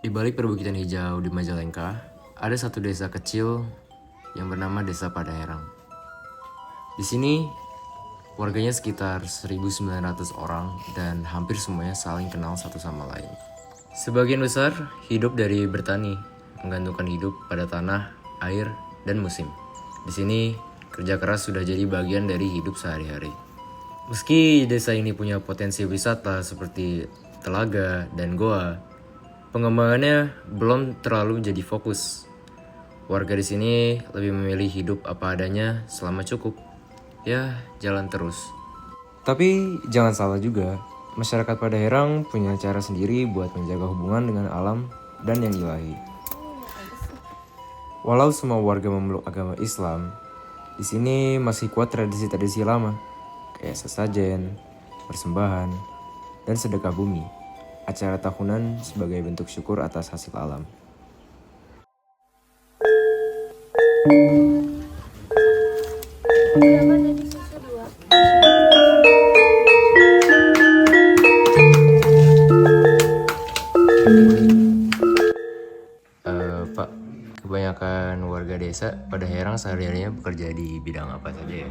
Di balik perbukitan hijau di Majalengka, ada satu desa kecil yang bernama Desa Padaherang. Di sini, warganya sekitar 1.900 orang dan hampir semuanya saling kenal satu sama lain. Sebagian besar hidup dari bertani, menggantungkan hidup pada tanah, air, dan musim. Di sini, kerja keras sudah jadi bagian dari hidup sehari-hari. Meski desa ini punya potensi wisata seperti telaga dan goa, pengembangannya belum terlalu jadi fokus. Warga di sini lebih memilih hidup apa adanya selama cukup. Ya, jalan terus. Tapi jangan salah juga, masyarakat Padaherang punya cara sendiri buat menjaga hubungan dengan alam dan yang ilahi. Walau semua warga memeluk agama Islam, di sini masih kuat tradisi-tradisi lama, kayak sesajen, persembahan, dan sedekah bumi. Acara tahunan sebagai bentuk syukur atas hasil alam. Pak, kebanyakan warga desa Padaherang sehari-harinya bekerja di bidang apa saja ya?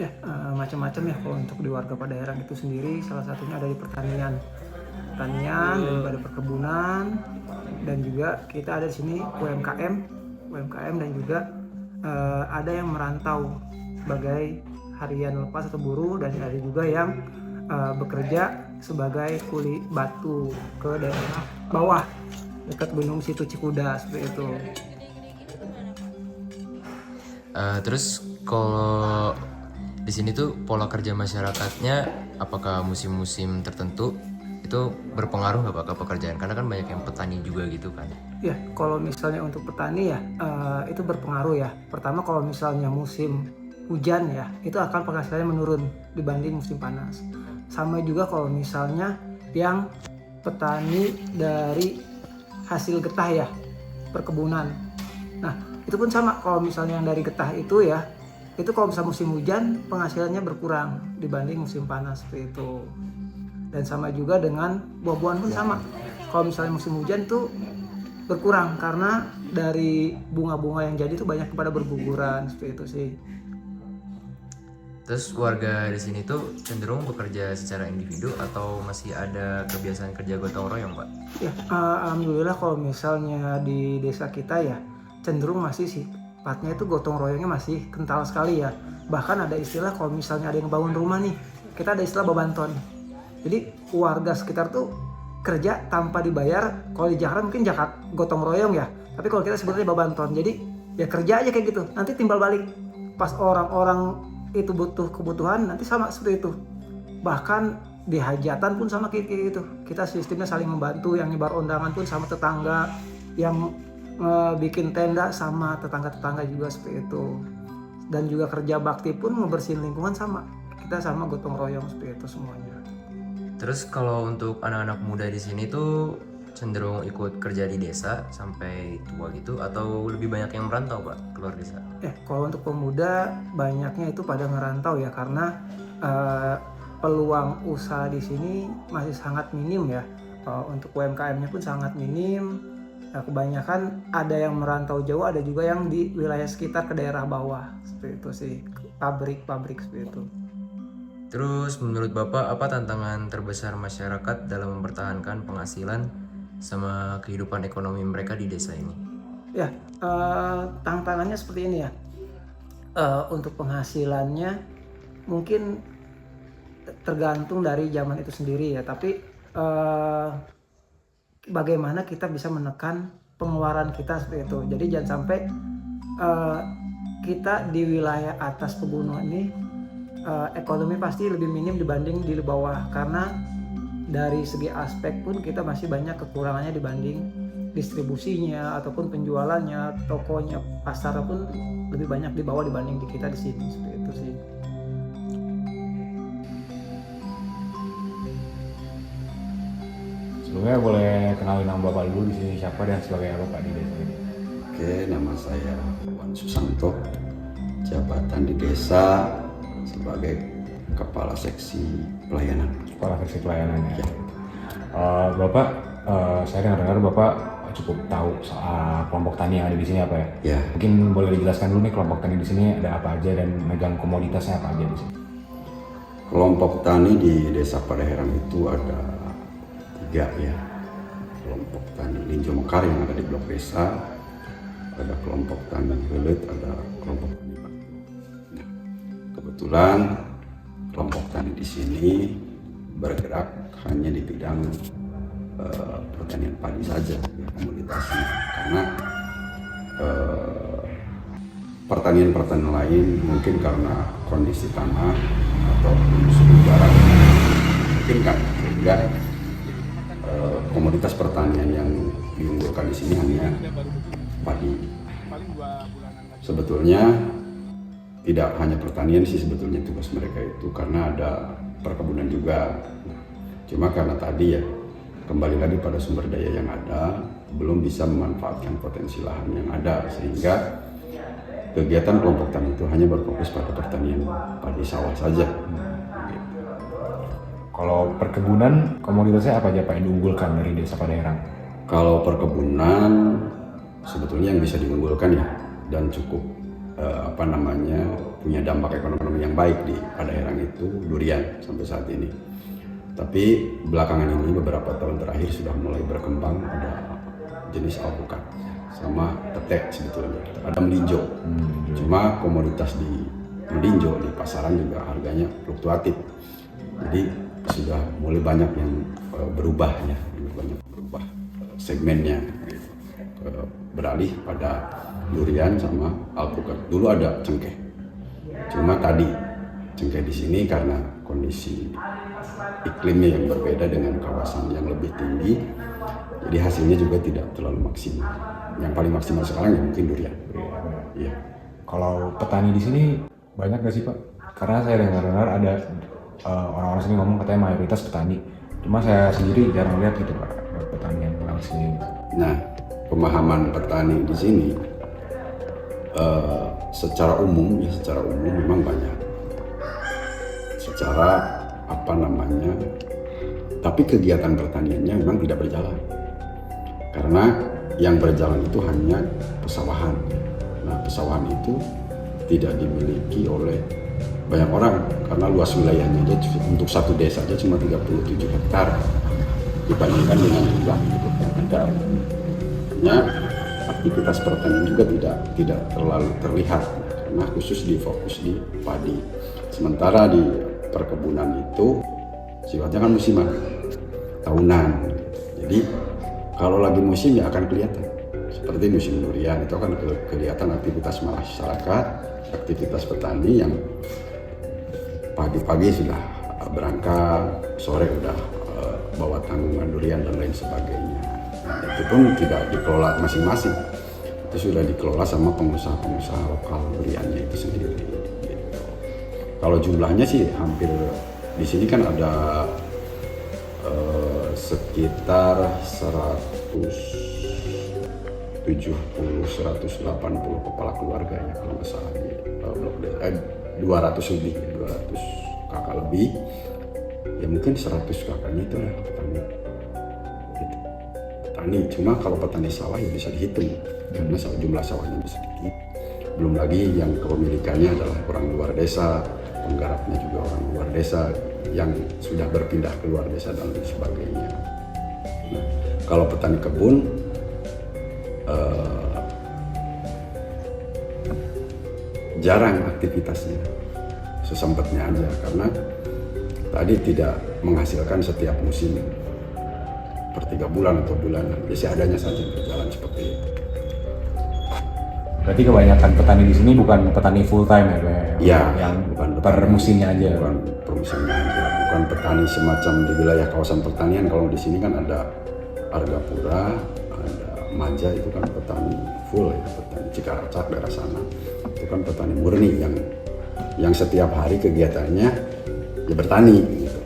Ya, macam-macam ya kalau untuk di warga Padaherang itu sendiri, salah satunya ada di pertanian dan juga ada perkebunan, dan juga kita ada di sini UMKM dan juga ada yang merantau sebagai harian lepas atau buruh, dan ada juga yang bekerja sebagai kuli batu ke daerah bawah dekat Gunung Situ Cikuda seperti itu. Terus kalau di sini tuh pola kerja masyarakatnya apakah musim-musim tertentu itu berpengaruh nggak Pak ke pekerjaan? Karena kan banyak yang petani juga gitu kan. Ya, kalau misalnya untuk petani ya itu berpengaruh ya. Pertama kalau misalnya musim hujan ya, itu akan penghasilannya menurun dibanding musim panas. Sama juga kalau misalnya yang petani dari hasil getah ya, perkebunan. Nah, itu pun sama kalau misalnya yang dari getah itu ya, itu kalau misalnya musim hujan penghasilannya berkurang dibanding musim panas seperti itu. Dan sama juga dengan buah-buahan pun sama. Kalau misalnya musim hujan tuh berkurang karena dari bunga-bunga yang jadi itu banyak kepada berguguran seperti itu sih. Terus warga di sini tuh cenderung bekerja secara individu atau masih ada kebiasaan kerja gotong royong Pak? Ya, alhamdulillah kalau misalnya di desa kita ya cenderung masih sih sifatnya itu gotong royongnya masih kental sekali ya. Bahkan ada istilah kalau misalnya ada yang bangun rumah nih, kita ada istilah babanton. Jadi warga sekitar tuh kerja tanpa dibayar. Kalau di Jakarta mungkin gotong royong ya, tapi kalau kita sebutnya babanton. Jadi ya kerja aja kayak gitu, nanti timbal balik pas orang-orang itu butuh kebutuhan nanti sama seperti itu. Bahkan di hajatan pun sama kayak gitu, kita sistemnya saling membantu. Yang nyebar undangan pun sama tetangga, yang bikin tenda sama tetangga-tetangga juga seperti itu. Dan juga kerja bakti pun ngebersihin lingkungan sama, kita sama gotong royong seperti itu semuanya. Terus kalau untuk anak-anak muda di sini tuh cenderung ikut kerja di desa sampai tua gitu atau lebih banyak yang merantau Pak keluar desa? Kalau untuk pemuda banyaknya itu pada ngerantau ya, karena peluang usaha di sini masih sangat minim ya. Untuk UMKM-nya pun sangat minim. Nah, kebanyakan ada yang merantau jauh, ada juga yang di wilayah sekitar ke daerah bawah seperti itu sih, pabrik-pabrik seperti itu. Terus menurut Bapak apa tantangan terbesar masyarakat dalam mempertahankan penghasilan sama kehidupan ekonomi mereka di desa ini? Ya, tantangannya seperti ini ya. Untuk penghasilannya mungkin tergantung dari zaman itu sendiri ya, tapi bagaimana kita bisa menekan pengeluaran kita seperti itu. Jadi jangan sampai kita di wilayah atas pegunungan ini ekonomi pasti lebih minim dibanding di bawah, karena dari segi aspek pun kita masih banyak kekurangannya dibanding distribusinya ataupun penjualannya, tokonya, pasar pun lebih banyak di bawah dibanding di kita di sini seperti itu sih. Sebelumnya boleh kenalin nama Bapak dulu di sini siapa dan sebagai apa Pak di desa ini? Oke, nama saya Wan Susanto, jabatan di desa sebagai Kepala Seksi Pelayanan. Kepala Seksi Pelayanan ya. Bapak, saya dengar Bapak cukup tahu soal kelompok tani yang ada di sini apa ya? Ya, Mungkin boleh dijelaskan dulu nih kelompok tani di sini ada apa aja dan megang komoditasnya apa aja di sini. kelompok tani di Desa Padaherang itu ada 3 ya. Kelompok tani Linjo Mekar yang ada di blok desa, ada kelompok tani Belet, ada kelompok tani Batu. Nah, kebetulan kelompok tani di sini bergerak hanya di bidang pertanian padi saja ya, komoditasnya, karena pertanian-pertanian lain mungkin karena kondisi tanah atau suhu udara mungkin kan sehingga komoditas pertanian yang diunggulkan di sini hanya padi. Sebetulnya tidak hanya pertanian sih sebetulnya tugas mereka itu, karena ada perkebunan juga. Cuma karena tadi ya kembali lagi pada sumber daya yang ada, belum bisa memanfaatkan potensi lahan yang ada, sehingga kegiatan kelompok tani itu hanya berfokus pada pertanian padi sawah saja. Kalau perkebunan, komoditasnya apa aja Pak yang diunggulkan dari Desa Padaherang? Kalau perkebunan sebetulnya yang bisa diunggulkan ya, dan cukup punya dampak ekonomi yang baik di Padaherang itu durian sampai saat ini. Tapi belakangan ini beberapa tahun terakhir sudah mulai berkembang ada jenis alpukat sama petek sebetulnya, ada melinjo. Cuma komoditas di melinjo di pasaran juga harganya fluktuatif. Jadi sudah mulai banyak yang berubah ya, segmennya gitu. Beralih pada durian sama alpukat. Dulu ada cengkeh. Cuma tadi cengkeh di sini karena kondisi iklimnya yang berbeda dengan kawasan yang lebih tinggi, jadi hasilnya juga tidak terlalu maksimal. Yang paling maksimal sekarang ya mungkin durian. Iya. Kalau petani di sini banyak gak sih Pak? Karena saya dengar ada orang-orang sini ngomong katanya mayoritas petani. Cuma saya sendiri jarang lihat gitu Pak, petani yang langsung. Nah, pemahaman petani di sini secara umum memang banyak. Tapi kegiatan pertaniannya memang tidak berjalan. Karena yang berjalan itu hanya pesawahan. Nah, pesawahan itu tidak dimiliki oleh banyak orang karena luas wilayahnya aja untuk satu desa aja cuma 37 hektar dibandingkan dengan jumlah penduduk yang ada. Hanya aktivitas pertanian juga tidak terlalu terlihat karena khusus difokus di padi. Sementara di perkebunan itu sifatnya kan musiman, tahunan. Jadi kalau lagi musim ya akan kelihatan. Seperti musim durian itu akan kelihatan aktivitas masyarakat, aktivitas petani yang pagi-pagi sudah berangkat, sore udah bawa tanggungan durian dan lain sebagainya. Nah, itu pun tidak dikelola masing-masing. Itu sudah dikelola sama pengusaha-pengusaha lokal duriannya itu sendiri. Gitu. Kalau jumlahnya sih hampir di sini kan ada sekitar 170-180 kepala keluarga ya kalau nggak salah di blok desa. 200 lebih, 200 kakak lebih. Ya mungkin 100 kakaknya itu adalah petani. Gitu. Petani, cuma kalau petani sawah ya bisa dihitung karena jumlah sawahnya sedikit. Belum lagi yang kepemilikannya adalah orang luar desa, penggarapnya juga orang luar desa yang sudah berpindah ke luar desa dan lain sebagainya. Nah, kalau petani kebun jarang aktivitasnya, sesempatnya aja karena tadi tidak menghasilkan setiap musim per 3 bulan atau bulanan, jadi seadanya saja berjalan seperti itu. Berarti kebanyakan petani di sini bukan petani full time ya Pak? Ya, yang bukan per musimnya aja. Bukan per musimnya aja, bukan petani semacam di wilayah kawasan pertanian. Kalau di sini kan ada Argapura, ada Maja, itu kan petani full ya, petani Cikaracak daerah sana. Itu kan petani murni yang setiap hari kegiatannya ya bertani gitu.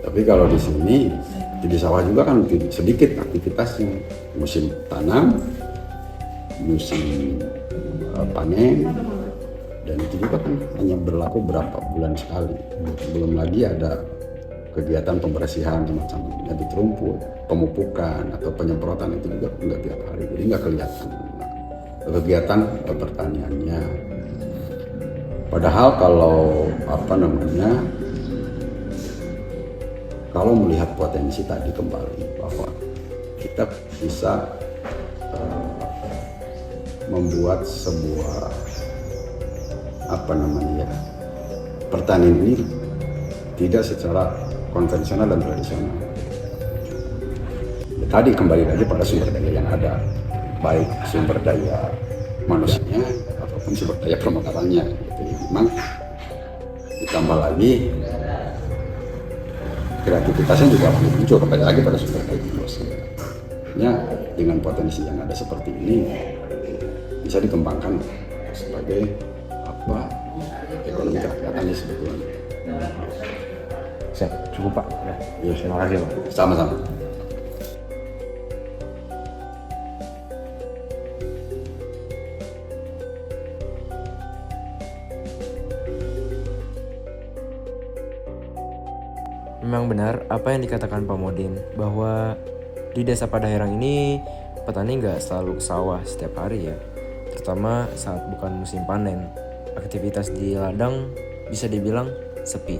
Tapi kalau di sini di sawah juga kan sedikit aktivitasnya, musim tanam, musim panen, dan itu juga kan hanya berlaku berapa bulan sekali. Belum lagi ada kegiatan pembersihan semacam nyabit rumput, pemupukan atau penyemprotan itu juga nggak tiap hari, jadi nggak kelihatan kegiatan pertaniannya. Padahal kalau melihat potensi tadi kembali bahwa kita bisa membuat sebuah pertanian ini tidak secara konvensional dan tradisional. Ya, tadi kembali lagi pada sumber daya yang ada, baik sumber daya manusianya ataupun sumber daya permakarannya. Jadi memang ditambah lagi kreativitasnya juga muncul kembali lagi pada sumber daya manusia. Ya, dengan potensi yang ada seperti ini bisa dikembangkan sebagai ekonomi kerakyatan sebetulnya. Siap, cukup Pak. Ya, Terima kasih Pak. sama-sama. Memang benar apa yang dikatakan Pak Modin, bahwa di Desa Padaherang ini petani nggak selalu ke sawah setiap hari ya, terutama saat bukan musim panen. Aktivitas di ladang bisa dibilang sepi.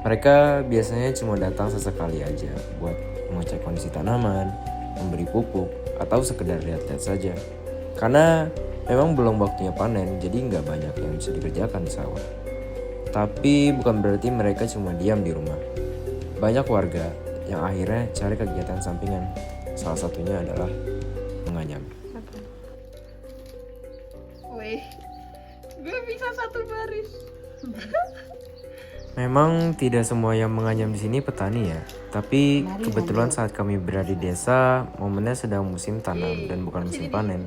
Mereka biasanya cuma datang sesekali aja buat mengecek kondisi tanaman, memberi pupuk, atau sekedar lihat-lihat saja. Karena memang belum waktunya panen, jadi nggak banyak yang bisa dikerjakan di sawah. Tapi bukan berarti mereka cuma diam di rumah. Banyak warga yang akhirnya cari kegiatan sampingan. Salah satunya adalah menganyam. Wih, gue bisa satu baris. Memang tidak semua yang menganyam di sini petani ya. Tapi kebetulan saat kami berada di desa, momennya sedang musim tanam dan bukan musim panen.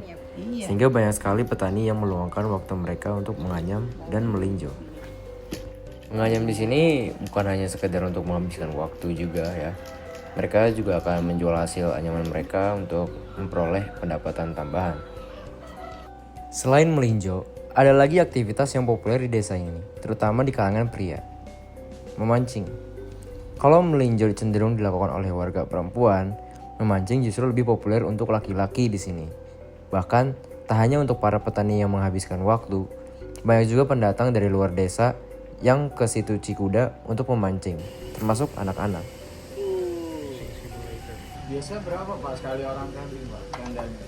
Sehingga banyak sekali petani yang meluangkan waktu mereka untuk menganyam dan melinjo. Menganyam di sini bukan hanya sekedar untuk menghabiskan waktu juga ya. Mereka juga akan menjual hasil anyaman mereka untuk memperoleh pendapatan tambahan. Selain melinjo, ada lagi aktivitas yang populer di desa ini, terutama di kalangan pria. Memancing. Kalau melinjo cenderung dilakukan oleh warga perempuan, memancing justru lebih populer untuk laki-laki di sini. Bahkan, tak hanya untuk para petani yang menghabiskan waktu, banyak juga pendatang dari luar desa yang ke situ Cikuda untuk memancing, termasuk anak-anak. Biasa berapa Pak sekali orang camping Pak tandanya?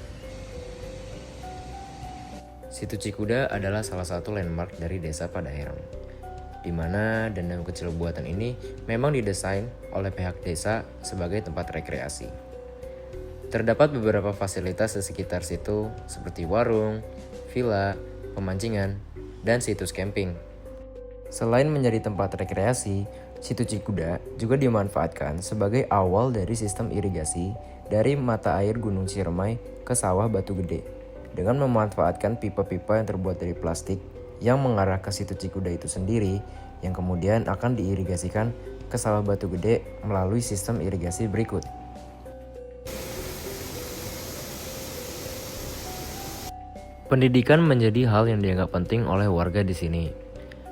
Situ Cikuda adalah salah satu landmark dari Desa Padaherang, di mana danau kecil buatan ini memang didesain oleh pihak desa sebagai tempat rekreasi. Terdapat beberapa fasilitas di sekitar situ seperti warung, villa, pemancingan, dan situs camping. Selain menjadi tempat rekreasi, Situ Cikuda juga dimanfaatkan sebagai awal dari sistem irigasi dari mata air Gunung Ciremai ke sawah Batu Gede dengan memanfaatkan pipa-pipa yang terbuat dari plastik yang mengarah ke Situ Cikuda itu sendiri yang kemudian akan diirigasikan ke sawah Batu Gede melalui sistem irigasi berikut. Pendidikan menjadi hal yang dianggap penting oleh warga di sini.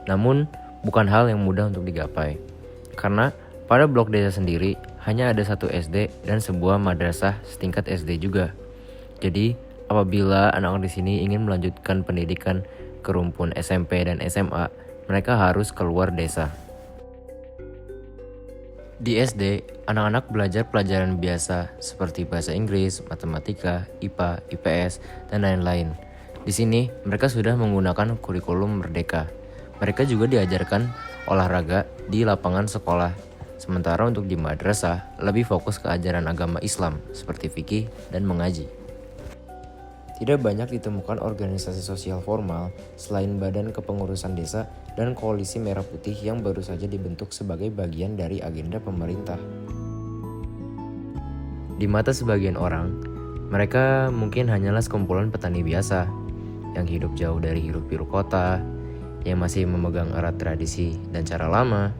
Namun, bukan hal yang mudah untuk digapai. Karena pada blok desa sendiri hanya ada satu SD dan sebuah madrasah setingkat SD juga. Jadi, apabila anak-anak di sini ingin melanjutkan pendidikan ke rumpun SMP dan SMA, mereka harus keluar desa. Di SD, anak-anak belajar pelajaran biasa seperti bahasa Inggris, matematika, IPA, IPS, dan lain-lain. Di sini, mereka sudah menggunakan kurikulum merdeka. Mereka juga diajarkan olahraga di lapangan sekolah. Sementara untuk di madrasah, lebih fokus ke ajaran agama Islam seperti fikih dan mengaji. Tidak banyak ditemukan organisasi sosial formal selain Badan Kepengurusan Desa dan Koalisi Merah Putih yang baru saja dibentuk sebagai bagian dari agenda pemerintah. Di mata sebagian orang, mereka mungkin hanyalah sekumpulan petani biasa yang hidup jauh dari hiruk-pikuk kota, yang masih memegang erat tradisi dan cara lama.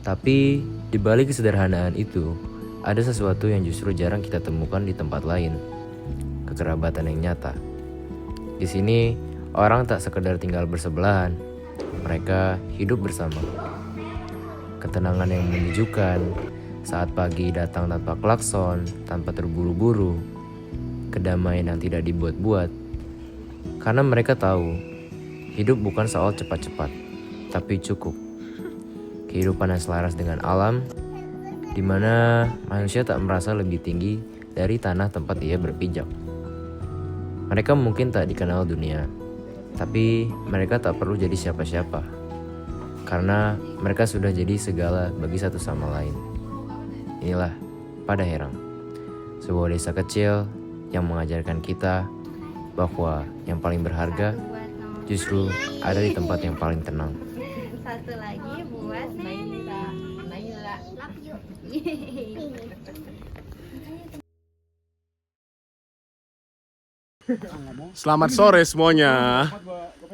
Tapi di balik kesederhanaan itu, ada sesuatu yang justru jarang kita temukan di tempat lain. Kekerabatan yang nyata. Di sini, orang tak sekedar tinggal bersebelahan, mereka hidup bersama. ketenangan yang menyejukkan, saat pagi datang tanpa klakson, tanpa terburu-buru, kedamaian yang tidak dibuat-buat. Karena mereka tahu, hidup bukan soal cepat-cepat, tapi cukup. Kehidupan yang selaras dengan alam, di mana manusia tak merasa lebih tinggi dari tanah tempat ia berpijak. Mereka mungkin tak dikenal dunia, tapi mereka tak perlu jadi siapa-siapa, karena mereka sudah jadi segala bagi satu sama lain. Inilah Padaherang, sebuah desa kecil yang mengajarkan kita bahwa yang paling berharga justru ada di tempat yang paling tenang. Satu lagi buat Naila. Naila. Selamat sore semuanya.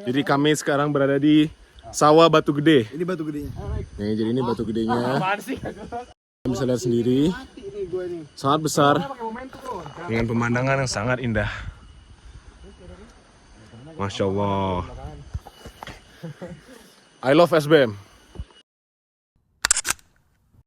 Jadi kami sekarang berada di Sawah Batu Gede. Ini batu gedenya. Nih, jadi ini batu gedenya. Kalian bisa lihat sendiri. Sangat besar. Dengan pemandangan yang sangat indah. Masya Allah. I love SBM.